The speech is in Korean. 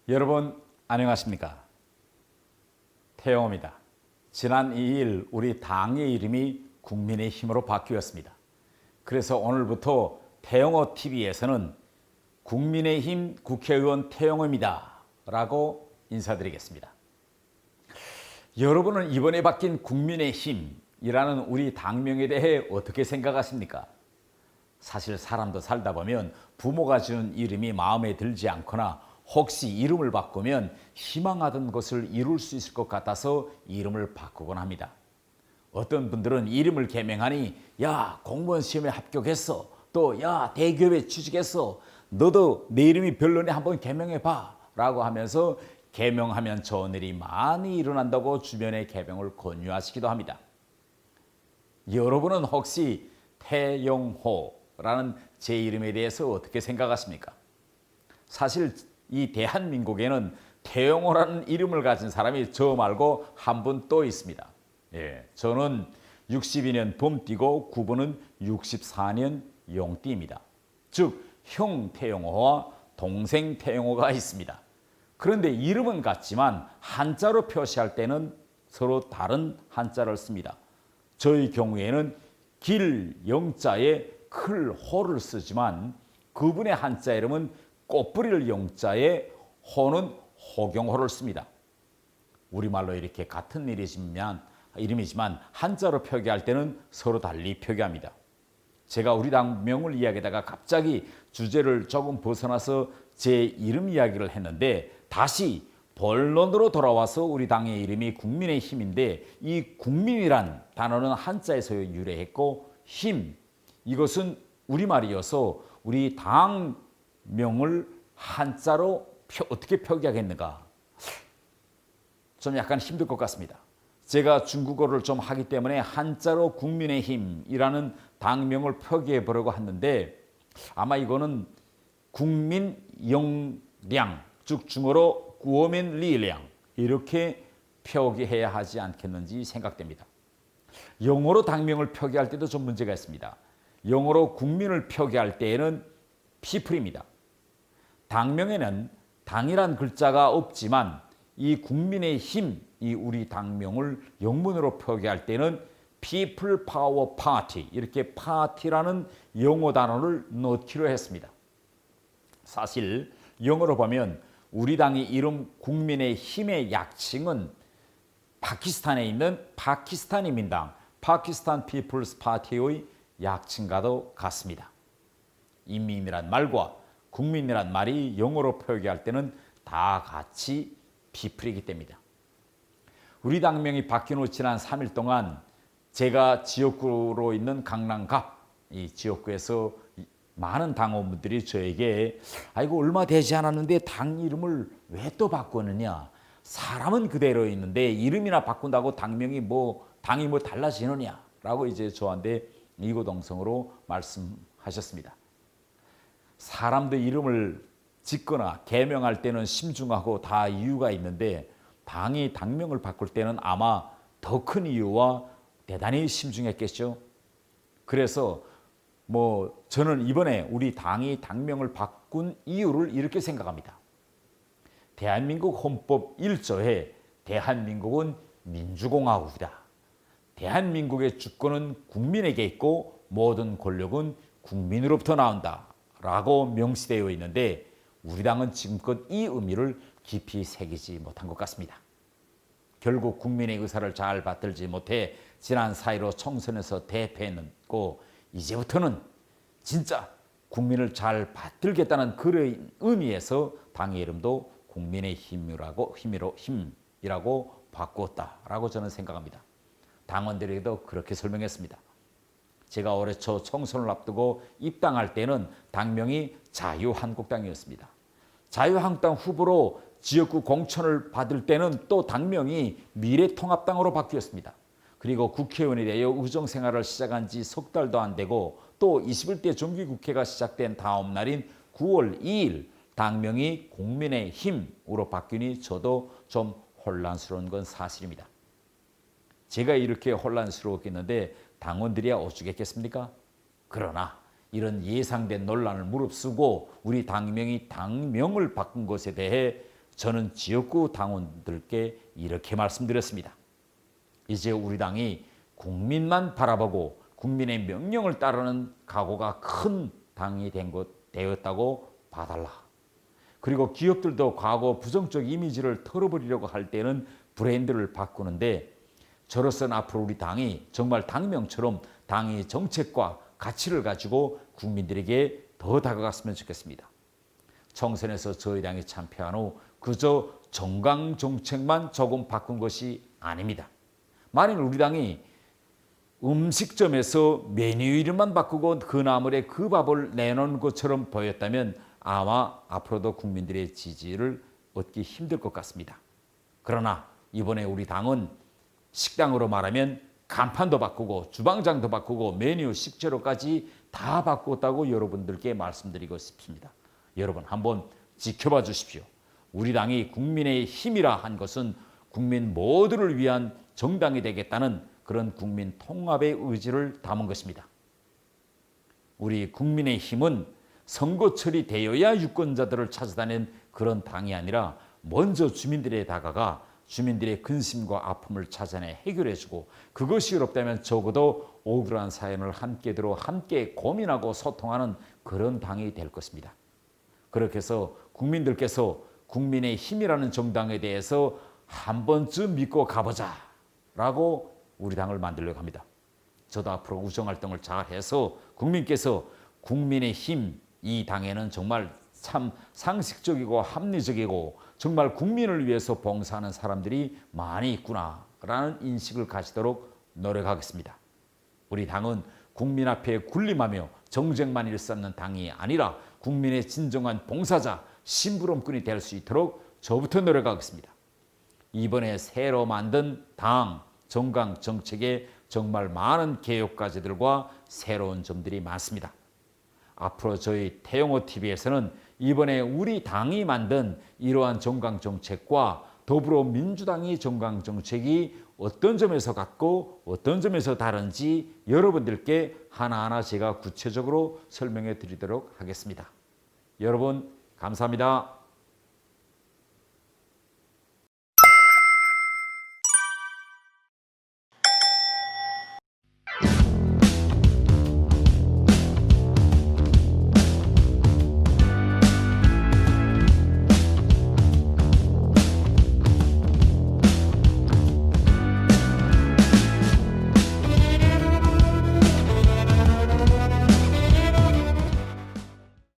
여러분 안녕하십니까? 태영호입니다. 지난 2일 우리 당의 이름이 국민의힘으로 바뀌었습니다. 그래서 오늘부터 태영호 TV에서는 국민의힘 국회의원 태영호입니다 라고 인사드리겠습니다. 여러분은 이번에 바뀐 국민의힘이라는 우리 당명에 대해 어떻게 생각하십니까? 사실 사람도 살다 보면 부모가 지은 이름이 마음에 들지 않거나 혹시 이름을 바꾸면 희망하던 것을 이룰 수 있을 것 같아서 이름을 바꾸곤 합니다. 어떤 분들은 이름을 개명하니 야 공무원 시험에 합격했어, 또 야 대기업에 취직했어, 너도 내 이름이 별로네 한번 개명해봐 라고 하면서 개명하면 좋은 일이 많이 일어난다고 주변에 개명을 권유하시기도 합니다. 여러분은 혹시 태영호라는 제 이름에 대해서 어떻게 생각하십니까? 사실 이 대한민국에는 태영호라는 이름을 가진 사람이 저 말고 한 분 또 있습니다. 저는 62년 봄띠고 구분은 64년 용띠입니다. 즉 형 태영호와 동생 태영호가 있습니다. 그런데 이름은 같지만 한자로 표시할 때는 서로 다른 한자를 씁니다. 저의 경우에는 길 영자에 클 호를 쓰지만 그분의 한자 이름은 꽃뿌리를 영자에 호는 호경호를 씁니다. 우리말로 이렇게 같은 이름이지만 한자로 표기할 때는 서로 달리 표기합니다. 제가 우리 당명을 이야기하다가 갑자기 주제를 조금 벗어나서 제 이름 이야기를 했는데 다시 본론으로 돌아와서 우리 당의 이름이 국민의힘인데 이 국민이란 단어는 한자에서 유래했고 힘, 이것은 우리말이어서 우리 당명을 한자로 어떻게 표기하겠는가? 좀 약간 힘들 것 같습니다. 제가 중국어를 좀 하기 때문에 한자로 국민의힘이라는 당명을 표기해 보려고 하는데 아마 이거는 국민영량, 즉 중어로 구어민리량 이렇게 표기해야 하지 않겠는지 생각됩니다. 영어로 당명을 표기할 때도 좀 문제가 있습니다. 영어로 국민을 표기할 때에는 people입니다. 당명에는 당이란 글자가 없지만 이 국민의 힘, 이 우리 당명을 영문으로 표기할 때는 People Power Party 이렇게 파티라는 영어 단어를 넣기로 했습니다. 사실 영어로 보면 우리 당의 이름 국민의 힘의 약칭은 파키스탄에 있는 파키스탄 인민당 파키스탄 피플스 파티의 약칭과도 같습니다. 인민이란 말과 국민이란 말이 영어로 표기할 때는 다 같이 people이기 때문입니다. 우리 당명이 바뀐 후 지난 3일 동안 제가 지역구로 있는 강남갑 이 지역구에서 많은 당원분들이 저에게 아이고 얼마 되지 않았는데 당 이름을 왜 또 바꾸느냐, 사람은 그대로 있는데 이름이나 바꾼다고 당명이 당이 달라지느냐 라고 이제 저한테 이구동성으로 말씀하셨습니다. 사람도 이름을 짓거나 개명할 때는 심중하고 다 이유가 있는데 당이 당명을 바꿀 때는 아마 더 큰 이유와 대단히 심중했겠죠. 그래서 저는 이번에 우리 당이 당명을 바꾼 이유를 이렇게 생각합니다. 대한민국 헌법 1조에 대한민국은 민주공화국이다. 대한민국의 주권은 국민에게 있고 모든 권력은 국민으로부터 나온다 라고 명시되어 있는데 우리 당은 지금껏 이 의미를 깊이 새기지 못한 것 같습니다. 결국 국민의 의사를 잘 받들지 못해 지난 4.15 총선에서 대패했고 이제부터는 진짜 국민을 잘 받들겠다는 그런 의미에서 당의 이름도 국민의 힘이라고 바꾸었다라고 저는 생각합니다. 당원들에게도 그렇게 설명했습니다. 제가 올해 초 총선을 앞두고 입당할 때는 당명이 자유한국당이었습니다. 자유한국당 후보로 지역구 공천을 받을 때는 또 당명이 미래통합당으로 바뀌었습니다. 그리고 국회의원이 되어 의정생활을 시작한 지 석 달도 안 되고 또 21대 정기국회가 시작된 다음 날인 9월 2일 당명이 국민의힘으로 바뀌니 저도 좀 혼란스러운 건 사실입니다. 제가 이렇게 혼란스러웠겠는데 당원들이야 어쩌겠습니까? 그러나 이런 예상된 논란을 무릅쓰고 우리 당명이 당명을 바꾼 것에 대해 저는 지역구 당원들께 이렇게 말씀드렸습니다. 이제 우리 당이 국민만 바라보고 국민의 명령을 따르는 각오가 큰 당이 되었다고 봐달라. 그리고 기업들도 과거 부정적 이미지를 털어버리려고 할 때는 브랜드를 바꾸는데, 저로서는 앞으로 우리 당이 정말 당명처럼 당의 정책과 가치를 가지고 국민들에게 더 다가갔으면 좋겠습니다. 총선에서 저희 당이 참패한 후 그저 정강 정책만 조금 바꾼 것이 아닙니다. 만일 우리 당이 음식점에서 메뉴 이름만 바꾸고 그 나물에 그 밥을 내놓은 것처럼 보였다면 아마 앞으로도 국민들의 지지를 얻기 힘들 것 같습니다. 그러나 이번에 우리 당은 식당으로 말하면 간판도 바꾸고 주방장도 바꾸고 메뉴 식재료까지 다 바꿨다고 여러분들께 말씀드리고 싶습니다. 여러분 한번 지켜봐 주십시오. 우리 당이 국민의 힘이라 한 것은 국민 모두를 위한 정당이 되겠다는 그런 국민 통합의 의지를 담은 것입니다. 우리 국민의 힘은 선거철이 되어야 유권자들을 찾아다니는 그런 당이 아니라 먼저 주민들에 다가가 주민들의 근심과 아픔을 찾아내 해결해주고, 그것이 어렵다면 적어도 억울한 사연을 함께 들어 함께 고민하고 소통하는 그런 당이 될 것입니다. 그렇게 해서 국민들께서 국민의 힘이라는 정당에 대해서 한 번쯤 믿고 가보자 라고 우리 당을 만들려고 합니다. 저도 앞으로 우정활동을 잘해서 국민께서 국민의 힘, 이 당에는 정말 참 상식적이고 합리적이고 정말 국민을 위해서 봉사하는 사람들이 많이 있구나라는 인식을 가지도록 노력하겠습니다. 우리 당은 국민 앞에 군림하며 정쟁만 일삼는 당이 아니라 국민의 진정한 봉사자, 심부름꾼이 될 수 있도록 저부터 노력하겠습니다. 이번에 새로 만든 당 정강 정책에 정말 많은 개혁 과제들과 새로운 점들이 많습니다. 앞으로 저희 태영호TV에서는 이번에 우리 당이 만든 이러한 정강 정책과 더불어민주당의 정강 정책이 어떤 점에서 같고 어떤 점에서 다른지 여러분들께 하나하나 제가 구체적으로 설명해 드리도록 하겠습니다. 여러분 감사합니다.